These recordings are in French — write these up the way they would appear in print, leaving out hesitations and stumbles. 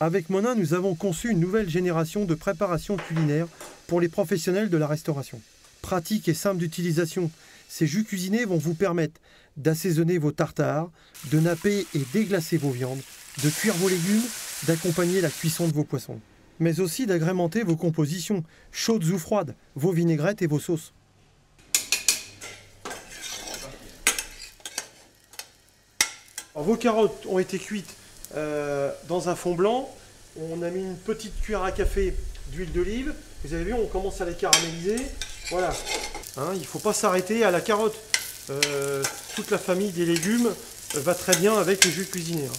Avec Monin, nous avons conçu une nouvelle génération de préparation culinaire pour les professionnels de la restauration. Pratique et simple d'utilisation, ces jus cuisinés vont vous permettre d'assaisonner vos tartares, de napper et déglacer vos viandes, de cuire vos légumes, d'accompagner la cuisson de vos poissons, mais aussi d'agrémenter vos compositions, chaudes ou froides, vos vinaigrettes et vos sauces. Alors, vos carottes ont été cuites dans un fond blanc. On a mis une petite cuillère à café d'huile d'olive. Vous avez vu, on commence à les caraméliser. Voilà. Hein, il ne faut pas s'arrêter à la carotte. Toute la famille des légumes va très bien avec le jus cuisiné. Hein.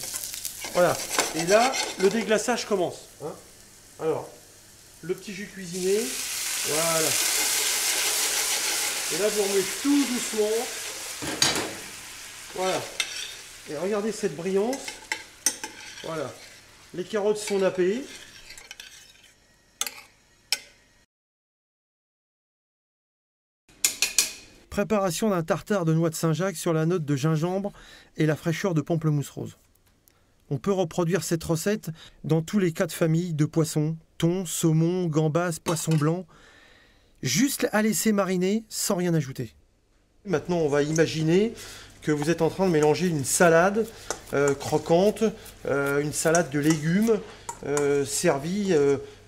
Voilà. Et là, le déglaçage commence. Hein. Alors, le petit jus cuisiné. Voilà. Et là, vous remettez tout doucement. Voilà. Et regardez cette brillance. Voilà. Les carottes sont nappées. Préparation d'un tartare de noix de Saint-Jacques sur la note de gingembre et la fraîcheur de pamplemousse rose. On peut reproduire cette recette dans tous les cas de famille de poissons, thon, saumon, gambas, poisson blanc. Juste à laisser mariner sans rien ajouter. Maintenant, on va imaginer que vous êtes en train de mélanger une salade croquante, une salade de légumes servie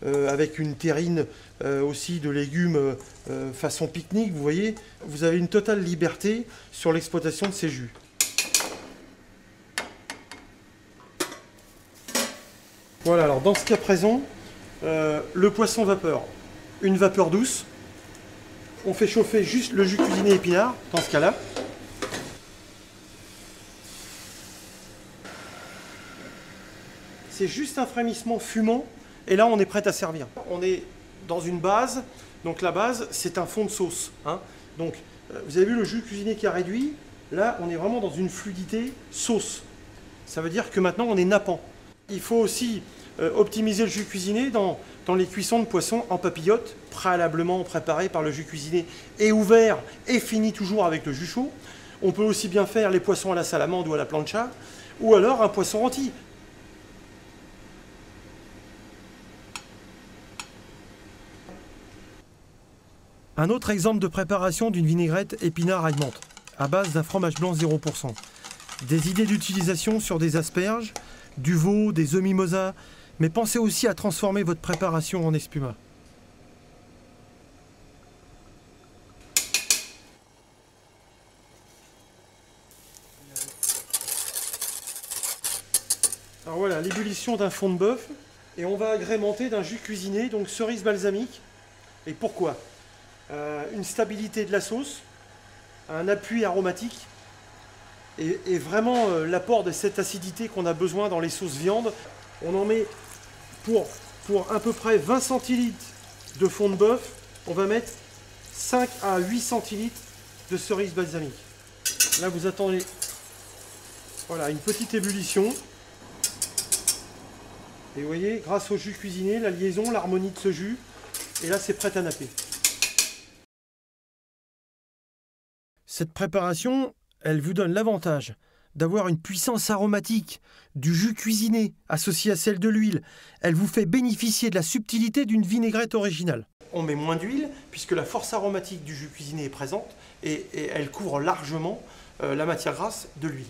avec une terrine aussi de légumes façon pique-nique. Vous voyez, vous avez une totale liberté sur l'exploitation de ces jus. Voilà, alors dans ce cas présent, le poisson vapeur, une vapeur douce. On fait chauffer juste le jus cuisiné épinard, dans ce cas-là. C'est juste un frémissement fumant, et là on est prêt à servir. On est dans une base, donc la base c'est un fond de sauce. Hein. Donc vous avez vu le jus cuisiné qui a réduit, là on est vraiment dans une fluidité sauce. Ça veut dire que maintenant on est nappant. Il faut aussi optimiser le jus cuisiné dans les cuissons de poissons en papillote, préalablement préparés par le jus cuisiné et ouvert et fini toujours avec le jus chaud. On peut aussi bien faire les poissons à la salamande ou à la plancha, ou alors un poisson rôti. Un autre exemple de préparation d'une vinaigrette épinard à menthe, à base d'un fromage blanc 0%. Des idées d'utilisation sur des asperges, du veau, des œufs mimosa, mais pensez aussi à transformer votre préparation en espuma. Alors voilà, l'ébullition d'un fond de bœuf, et on va agrémenter d'un jus cuisiné, donc cerise balsamique. Et pourquoi ? Une stabilité de la sauce, un appui aromatique, et vraiment l'apport de cette acidité qu'on a besoin dans les sauces viande. On en met pour à peu près 20 centilitres de fond de bœuf, on va mettre 5 à 8 centilitres de cerise balsamique. Là vous attendez, voilà, une petite ébullition. Et vous voyez, grâce au jus cuisiné, la liaison, l'harmonie de ce jus, et là c'est prêt à napper. Cette préparation, elle vous donne l'avantage d'avoir une puissance aromatique du jus cuisiné associé à celle de l'huile. Elle vous fait bénéficier de la subtilité d'une vinaigrette originale. On met moins d'huile puisque la force aromatique du jus cuisiné est présente et elle couvre largement la matière grasse de l'huile.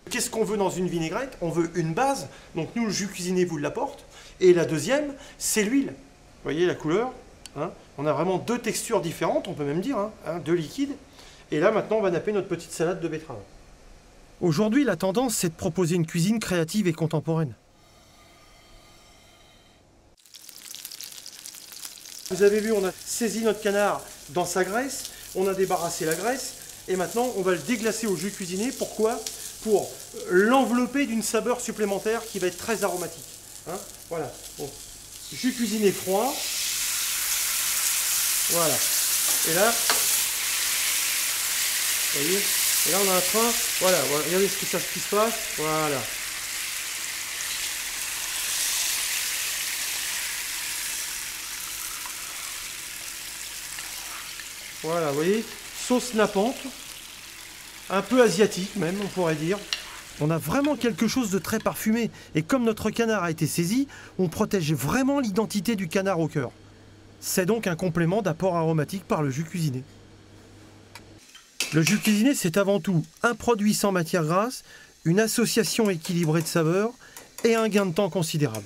Qu'est-ce qu'on veut dans une vinaigrette? On veut une base, donc nous le jus cuisiné vous l'apporte, et la deuxième c'est l'huile. Vous voyez la couleur, hein, on a vraiment deux textures différentes, on peut même dire, hein, deux liquides. Et là, maintenant, on va napper notre petite salade de betterave. Aujourd'hui, la tendance, c'est de proposer une cuisine créative et contemporaine. Vous avez vu, on a saisi notre canard dans sa graisse, on a débarrassé la graisse, et maintenant, on va le déglacer au jus cuisiné. Pourquoi? Pour l'envelopper d'une saveur supplémentaire qui va être très aromatique. Hein, voilà. Bon. Jus cuisiné froid. Voilà. Et là... Vous voyez, et là on a un train, voilà, regardez ce qui se passe, voilà. Voilà, vous voyez, sauce nappante, un peu asiatique même, on pourrait dire. On a vraiment quelque chose de très parfumé. Et comme notre canard a été saisi, on protège vraiment l'identité du canard au cœur. C'est donc un complément d'apport aromatique par le jus cuisiné. Le jus cuisiné, c'est avant tout un produit sans matière grasse, une association équilibrée de saveurs et un gain de temps considérable.